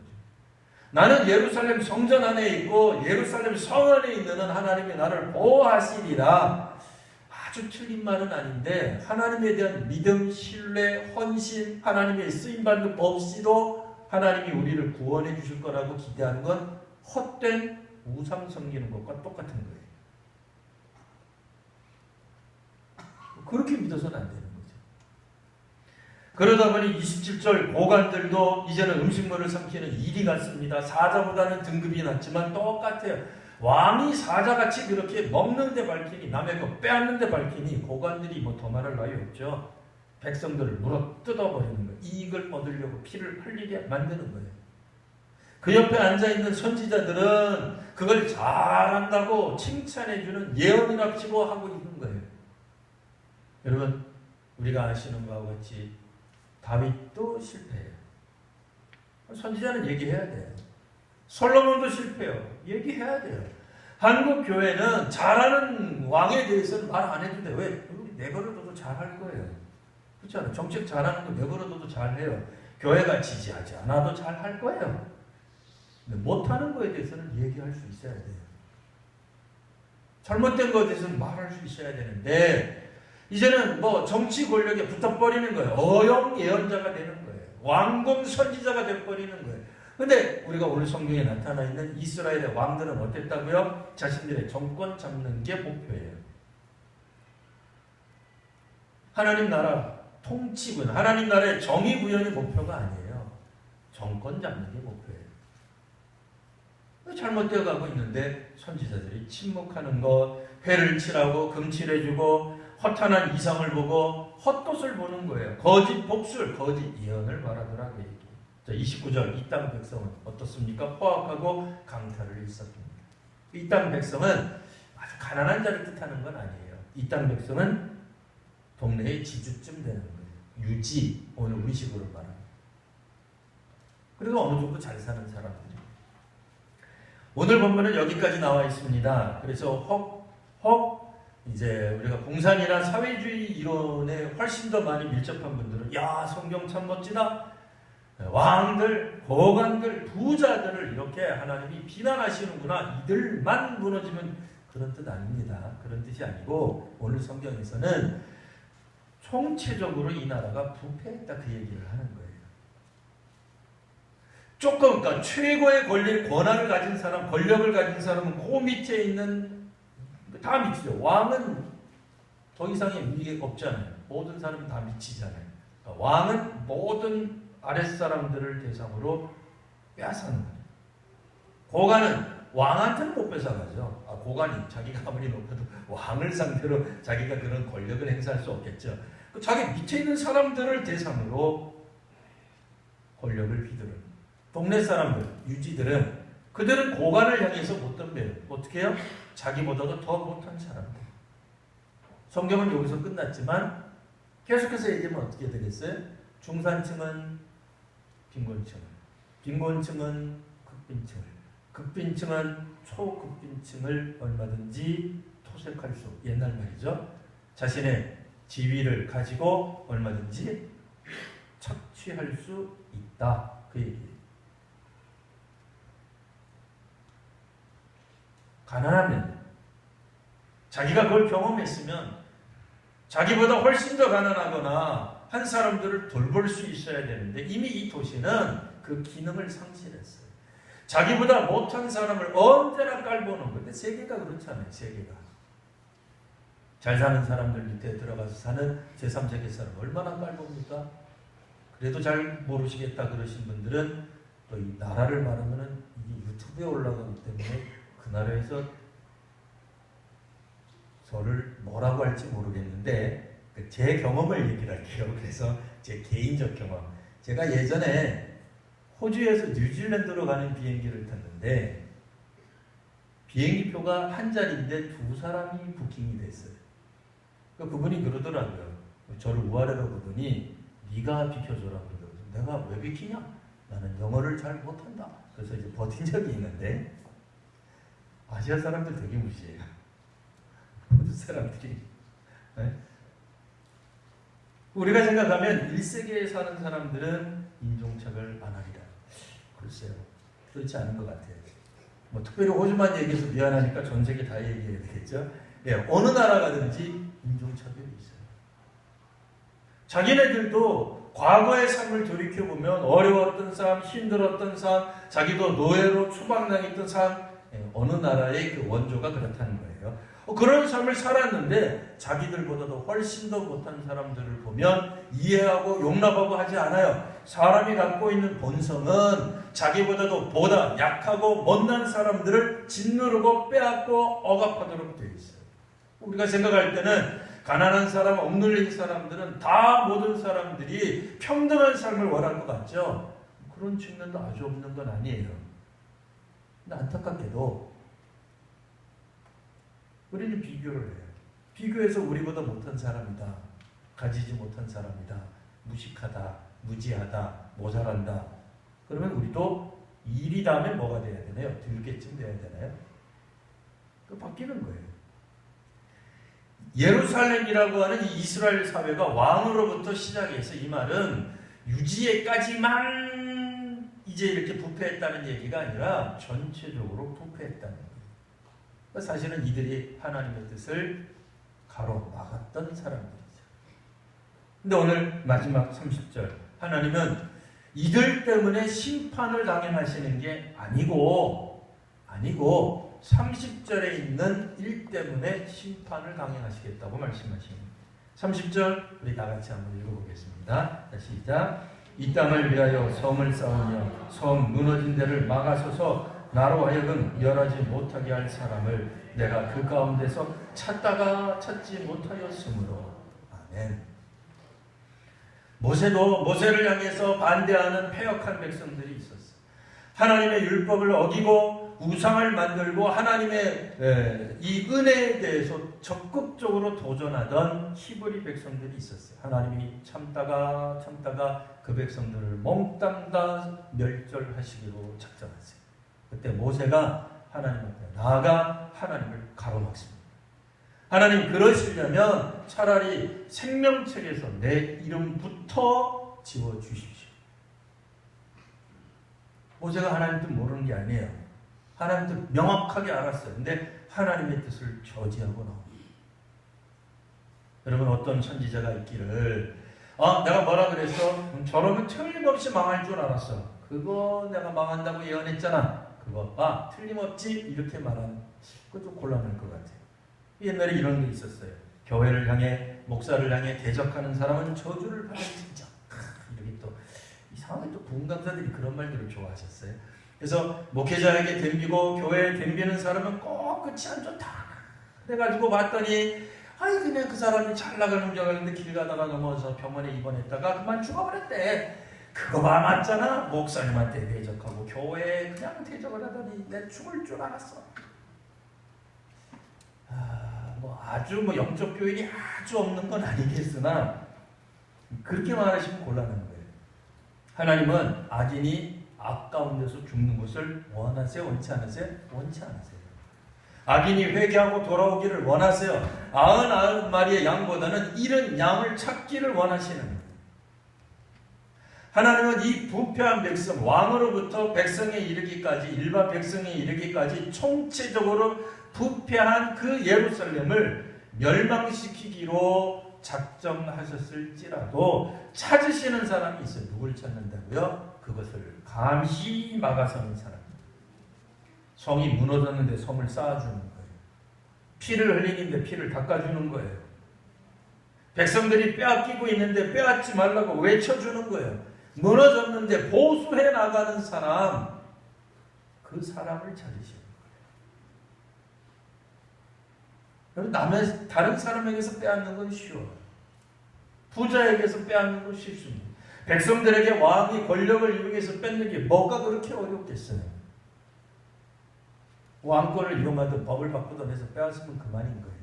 나는 예루살렘 성전 안에 있고 예루살렘 성 안에 있는 하나님이 나를 보호하시리라. 아주 틀린 말은 아닌데 하나님에 대한 믿음, 신뢰, 헌신, 하나님의 쓰임받는 없이도 하나님이 우리를 구원해 주실 거라고 기대하는 건 헛된 우상 섬기는 것과 똑같은 거예요. 그렇게 믿어서는 안 되는 거죠. 그러다 보니 27절 고관들도 이제는 음식물을 삼키는 일이 같습니다. 사자보다는 등급이 낮지만 똑같아요. 왕이 사자같이 그렇게 먹는데 밝히니 남의 거 빼앗는데 밝히니 고관들이 뭐 더 말할 나위 없죠. 백성들을 물어 뜯어버리는 거예요. 이익을 얻으려고 피를 흘리게 만드는 거예요. 그 옆에 앉아있는 선지자들은 그걸 잘한다고 칭찬해주는 예언이랍시고 하고 있는 거예요. 여러분 우리가 아시는 바와 같이 다윗도 실패해요. 선지자는 얘기해야 돼요. 솔로몬도 실패해요. 얘기해야 돼요. 한국 교회는 잘하는 왕에 대해서는 말 안 해도 돼요. 왜? 우리 내버려둬도 잘할 거예요. 그렇지 않아요? 정책 잘하는 거 내버려둬도 잘해요. 교회가 지지하지 않아도 잘할 거예요. 근데 못하는 거에 대해서는 얘기할 수 있어야 돼요. 잘못된 거에 대해서는 말할 수 있어야 되는데 이제는 뭐 정치 권력에 붙어버리는 거예요. 어영 예언자가 되는 거예요. 왕궁 선지자가 되어버리는 거예요. 근데 우리가 오늘 성경에 나타나 있는 이스라엘의 왕들은 어땠다고요? 자신들의 정권 잡는 게 목표예요. 하나님 나라, 통치군, 하나님 나라의 정의 구현이 목표가 아니에요. 정권 잡는 게 목표예요. 잘못되어 가고 있는데 선지자들이 침묵하는 것, 회를 칠하고 금칠해주고 허탄한 이상을 보고 헛것을 보는 거예요. 거짓 복술, 거짓 예언을 말하더라. 자, 29절, 이 땅 백성은 어떻습니까? 포악하고 강탈을 일삼습니다. 이 땅 백성은 아주 가난한 자를 뜻하는 건 아니에요. 이 땅 백성은 동네의 지주쯤 되는 거예요. 유지, 오늘 우리식으로 말하면. 그래도 어느 정도 잘 사는 사람들이. 오늘 본문은 여기까지 나와 있습니다. 그래서 이제 우리가 공산이나 사회주의 이론에 훨씬 더 많이 밀접한 분들은 야, 성경 참 멋지다. 왕들, 고관들, 부자들을 이렇게 하나님이 비난하시는구나. 이들만 무너지면 그런 뜻 아닙니다. 그런 뜻이 아니고 오늘 성경에서는 총체적으로 이 나라가 부패했다 그 얘기를 하는 거예요. 조금, 그러니까 최고의 권한을 가진 사람, 권력을 가진 사람은 그 밑에 있는 다 미치죠. 왕은 더 이상의 위계가 없잖아요. 모든 사람이 다 미치잖아요. 그러니까 왕은 모든 아랫사람들을 대상으로 빼앗아는 거예요. 고관은 왕한테는 못 뺏어가죠. 고관이 자기가 아무리 높아도 왕을 상대로 자기가 그런 권력을 행사할 수 없겠죠. 자기 밑에 있는 사람들을 대상으로 권력을 휘두르는 동네 사람들, 유지들은 그들은 고관을 향해서 못 덤벼요. 어떻게 해요? 자기보다도 더 못한 사람들. 성경은 여기서 끝났지만 계속해서 얘기하면 어떻게 되겠어요? 중산층은 빈곤층을, 빈곤층은 극빈층을, 극빈층은 초극빈층을 얼마든지 토색할 수, 옛날 말이죠. 자신의 지위를 가지고 얼마든지 착취할 수 있다. 그 얘기예요. 가난하면 자기가 그걸 경험했으면 자기보다 훨씬 더 가난하거나 한 사람들을 돌볼 수 있어야 되는데 이미 이 도시는 그 기능을 상실했어요. 자기보다 못한 사람을 언제나 깔보는 건데 세계가 그렇잖아요. 세계가. 잘 사는 사람들 밑에 들어가서 사는 제3세계 사람 얼마나 깔봅니까? 그래도 잘 모르시겠다 그러신 분들은 또 이 나라를 말하면은 이게 유튜브에 올라가기 때문에 그 나라에서 저를 뭐라고 할지 모르겠는데 제 경험을 얘기를 할게요. 그래서 제 개인적 경험. 제가 예전에 호주에서 뉴질랜드로 가는 비행기를 탔는데 비행기표가 한 자리인데 두 사람이 부킹이 됐어요. 그분이 그러더라고요. 저를 우아래로 보더니 네가 비켜줘라 그러더라고요. 내가 왜 비키냐? 나는 영어를 잘 못한다. 그래서 이제 버틴 적이 있는데 아시아 사람들 되게 무시해요. 호주 사람들이. 네? 우리가 생각하면 1세기에 사는 사람들은 인종차별 안 하리라. 글쎄요. 그렇지 않은 것 같아요. 뭐 특별히 호주만 얘기해서 미안하니까 전 세계 다 얘기해야 되겠죠. 예, 어느 나라 가든지 인종차별이 있어요. 자기네들도 과거의 삶을 돌이켜보면 어려웠던 삶, 힘들었던 삶, 자기도 노예로 추방당했던 삶, 어느 나라의 그 원조가 그렇다는 거예요. 그런 삶을 살았는데 자기들보다도 훨씬 더 못한 사람들을 보면 이해하고 용납하고 하지 않아요. 사람이 갖고 있는 본성은 자기보다도 보다 약하고 못난 사람들을 짓누르고 빼앗고 억압하도록 되어 있어요. 우리가 생각할 때는 가난한 사람, 억눌린 사람들은 다 모든 사람들이 평등한 삶을 원할 것 같죠. 그런 측면도 아주 없는 건 아니에요. 근데 안타깝게도 우리는 비교를 해요. 비교해서 우리보다 못한 사람이다. 가지지 못한 사람이다. 무식하다. 무지하다. 모자란다. 그러면 우리도 일이 다음에 뭐가 돼야 되나요? 들깨쯤 돼야 되나요? 그 바뀌는 거예요. 예루살렘이라고 하는 이 이스라엘 사회가 왕으로부터 시작해서 이 말은 유지에까지만 이제 이렇게 부패했다는 얘기가 아니라 전체적으로 부패했다는 거예요. 사실은 이들이 하나님의 뜻을 가로막았던 사람들이죠. 근데 오늘 마지막 30절 하나님은 이들 때문에 심판을 당연하시는 게 아니고 30절에 있는 일 때문에 심판을 당연하시겠다고 말씀하십니다. 30절 우리 다 같이 한번 읽어보겠습니다. 시작. 이 땅을 위하여 성을 쌓으며 성 무너진 데를 막아서서 나로 하여금 멸하지 못하게 할 사람을 내가 그 가운데서 찾다가 찾지 못하였으므로. 아멘. 모세를 향해서 반대하는 패역한 백성들이 있었어요. 하나님의 율법을 어기고 우상을 만들고 하나님의 이 은혜에 대해서 적극적으로 도전하던 히브리 백성들이 있었어요. 하나님이 참다가 그 백성들을 몽땅 다 멸절하시기로 작정하세요. 그때 모세가 하나님 앞에 나아가 하나님을 가로막습니다. 하나님, 그러시려면 차라리 생명책에서 내 이름부터 지워주십시오. 모세가 하나님 뜻 모르는 게 아니에요. 하나님 뜻 명확하게 알았어요. 근데 하나님의 뜻을 저지하고 나옵니다. 여러분, 어떤 선지자가 있기를 내가 뭐라 그랬어? 저러면 틀림없이 망할 줄 알았어. 그거 내가 망한다고 예언했잖아. 그거 틀림없지 이렇게 말하는 그거 좀 곤란할 것 같아요. 옛날에 이런 게 있었어요. 교회를 향해, 목사를 향해 대적하는 사람은 저주를 받을 진짜. 이렇게 또 이상하게 또 부흥강사들이 그런 말들을 좋아하셨어요. 그래서 목회자에게 덤비고 교회에 덤비는 사람은 꼭 끝이 안 좋다. 그래가지고 봤더니 그냥 그 사람이 잘 나가는 줄 알았는데 길 가다가 넘어져서 병원에 입원했다가 그만 죽어버렸대. 그거 맞잖아. 목사님한테 대적하고 교회에 그냥 대적을 하더니 내 죽을 줄 알았어. 아주 영적 교육이 아주 없는 건 아니겠으나 그렇게 말하시면 곤란한 거예요. 하나님은 악인이 악 가운데서 죽는 것을 원하세요? 원치 않으세요? 원치 않으세요. 악인이 회개하고 돌아오기를 원하세요. 99마리의 양보다는 잃은 양을 찾기를 원하시는 거예요. 하나님은 이 부패한 백성, 왕으로부터 백성에 이르기까지, 일반 백성에 이르기까지 총체적으로 부패한 그 예루살렘을 멸망시키기로 작정하셨을지라도 찾으시는 사람이 있어요. 누굴 찾는다고요? 그것을 감히 막아서는 사람. 성이 무너졌는데 성을 쌓아주는 거예요. 피를 흘리는데 피를 닦아주는 거예요. 백성들이 빼앗기고 있는데 빼앗지 말라고 외쳐주는 거예요. 무너졌는데 보수해 나가는 사람, 그 사람을 찾으시는 거예요. 다른 사람에게서 빼앗는 건 쉬워요. 부자에게서 빼앗는 건 쉽습니다. 백성들에게 왕이 권력을 이루기 위해서 뺏는 게 뭐가 그렇게 어렵겠어요. 왕권을 이용하든 법을 바꾸든 해서 빼앗으면 그만인 거예요.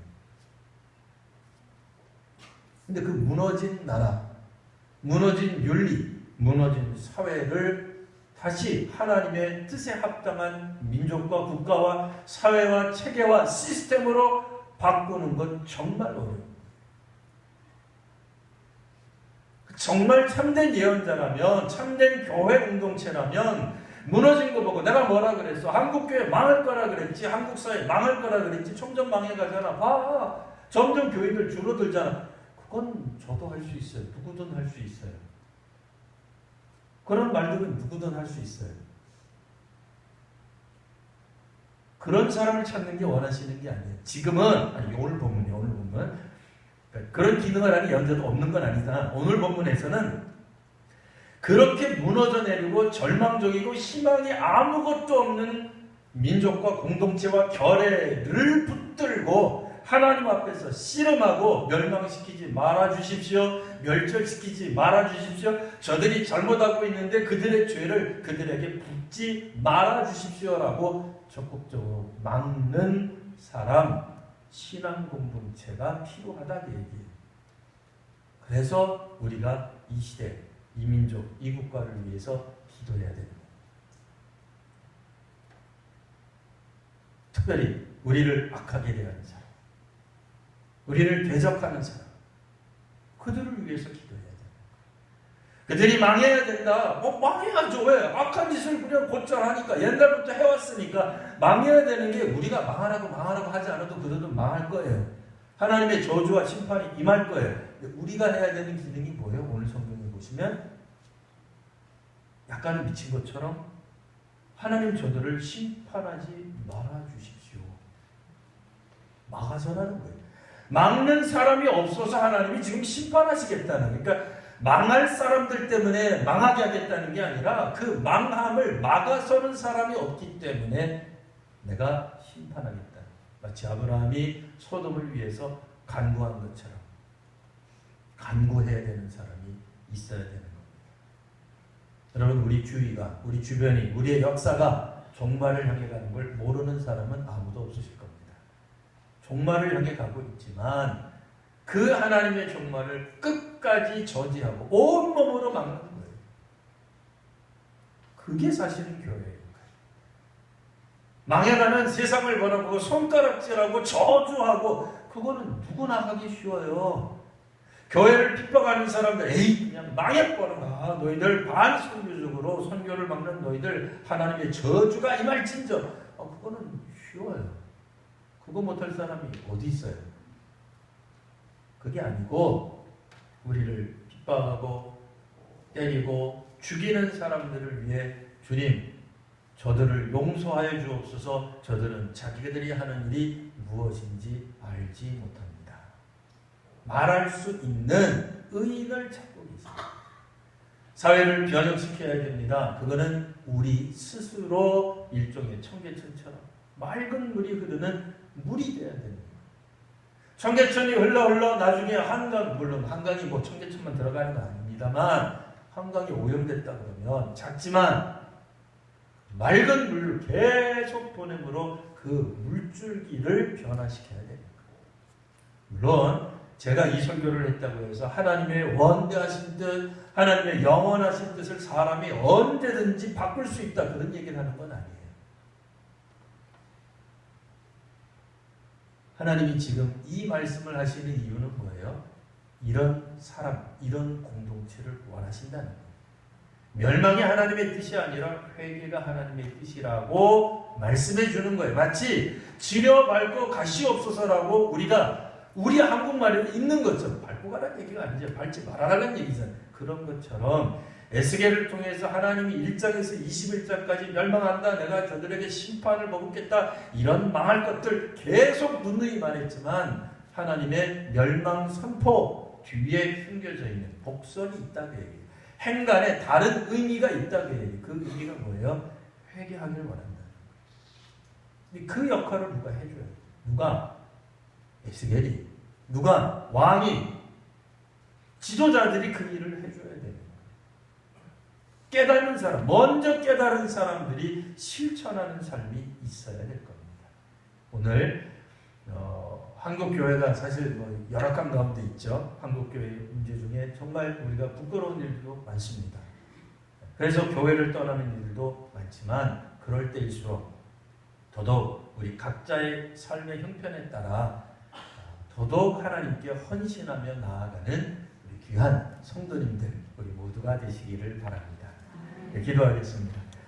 근데 그 무너진 나라, 무너진 윤리, 무너진 사회를 다시 하나님의 뜻에 합당한 민족과 국가와 사회와 체계와 시스템으로 바꾸는 건 정말 어려워요. 정말 참된 예언자라면, 참된 교회 공동체라면 무너진 거 보고 내가 뭐라 그랬어? 한국교회 망할 거라 그랬지, 한국사회 망할 거라 그랬지, 점점 망해가잖아. 봐, 점점 교회들 줄어들잖아. 그건 저도 할 수 있어요. 누구든 할 수 있어요. 그런 말들은 누구든 할 수 있어요. 그런 사람을 찾는 게 원하시는 게 아니에요. 지금은 오늘 본문 그런 기능을 하는 연자도 없는 건 아니다. 오늘 본문에서는 그렇게 무너져 내리고 절망적이고 희망이 아무것도 없는 민족과 공동체와 결의를 붙들고 하나님 앞에서 씨름하고 멸망시키지 말아주십시오. 멸절시키지 말아주십시오. 저들이 잘못하고 있는데 그들의 죄를 그들에게 붓지 말아주십시오라고 적극적으로 막는 사람, 신앙 공동체가 필요하다는 얘기예요. 그래서 우리가 이 시대, 이 민족, 이 국가를 위해서 기도해야 됩니다. 특별히 우리를 악하게 대하는 사람, 우리를 대적하는 사람, 그들을 위해서 기도해야 됩니다. 그들이 망해야 된다. 망해야죠. 왜? 악한 짓을 그냥 곧잘 하니까, 옛날부터 해왔으니까 망해야 되는 게, 우리가 망하라고 하지 않아도 그들은 망할 거예요. 하나님의 저주와 심판이 임할 거예요. 근데 우리가 해야 되는 기능이 뭐예요? 오늘 성경에 보시면 약간은 미친 것처럼 하나님 저들을 심판하지 말아주십시오. 막아서라는 거예요. 막는 사람이 없어서 하나님이 지금 심판하시겠다는, 그러니까 망할 사람들 때문에 망하게 하겠다는 게 아니라 그 망함을 막아서는 사람이 없기 때문에 내가 심판하겠다. 마치 아브라함이 소돔을 위해서 간구한 것처럼 간구해야 되는 사람이 있어야 되는 겁니다. 여러분, 우리 주위가, 우리 주변이, 우리의 역사가 종말을 향해 가는 걸 모르는 사람은 아무도 없으실 겁니다. 종말을 향해 가고 있지만 그 하나님의 종말을 끝까지 저지하고 온몸으로 막는 거예요. 그게 사실은 교회예요. 망해가는 세상을 바라보고 손가락질하고 저주하고 그거는 누구나 하기 쉬워요. 교회를 핍박하는 사람들, 에이 그냥 망해버려라. 너희들 반선교적으로 선교를 막는 너희들 하나님의 저주가 임할진저. 그거는 쉬워요. 그거 못할 사람이 어디 있어요? 그게 아니고 우리를 핍박하고 때리고 죽이는 사람들을 위해 주님, 저들을 용서하여 주옵소서. 저들은 자기들이 하는 일이 무엇인지 알지 못합니다. 말할 수 있는 의인을 찾고 계십니다. 사회를 변혁시켜야 됩니다. 그거는 우리 스스로 일종의 청계천처럼 맑은 물이 흐르는 물이 되어야 됩니다. 청계천이 흘러 나중에 한강, 물론 한강이 뭐 청계천만 들어가는 거 아닙니다만 한강이 오염됐다 그러면 작지만 맑은 물을 계속 보냄으로 그 물줄기를 변화시켜야 됩니다. 물론 제가 이 설교를 했다고 해서 하나님의 원대하신 뜻, 하나님의 영원하신 뜻을 사람이 언제든지 바꿀 수 있다, 그런 얘기를 하는 건 아니에요. 하나님이 지금 이 말씀을 하시는 이유는 뭐예요? 이런 사람, 이런 공동체를 원하신다는 거예요. 멸망이 하나님의 뜻이 아니라 회개가 하나님의 뜻이라고 말씀해 주는 거예요. 마치 지려 밟고 가시옵소서라고 우리 한국말에는 있는 것처럼, 밟고 가라는 얘기가 아니죠. 밟지 말아라는 얘기잖아요. 그런 것처럼 에스겔을 통해서 하나님이 1장에서 21장까지 멸망한다, 내가 저들에게 심판을 머금겠다, 이런 망할 것들 계속 누누이 말했지만 하나님의 멸망 선포 뒤에 숨겨져 있는 복선이 있다고 얘기해요. 행간에 다른 의미가 있다고 얘기해요. 그 의미가 뭐예요? 회개하기를 원한다. 그 역할을 누가 해줘요? 누가? 에스겔이. 누가? 왕이. 지도자들이 그 일을 해줘야 돼요. 깨닫는 사람, 먼저 깨달은 사람들이 실천하는 삶이 있어야 될 겁니다. 오늘 한국교회가 사실 열악한 가운데 있죠. 한국교회의 문제 중에 정말 우리가 부끄러운 일도 많습니다. 그래서 교회를 떠나는 일도 많지만 그럴 때일수록 더더욱 우리 각자의 삶의 형편에 따라 더더욱 하나님께 헌신하며 나아가는 우리 귀한 성도님들, 우리 모두가 되시기를 바랍니다. 네, 기도하겠습니다.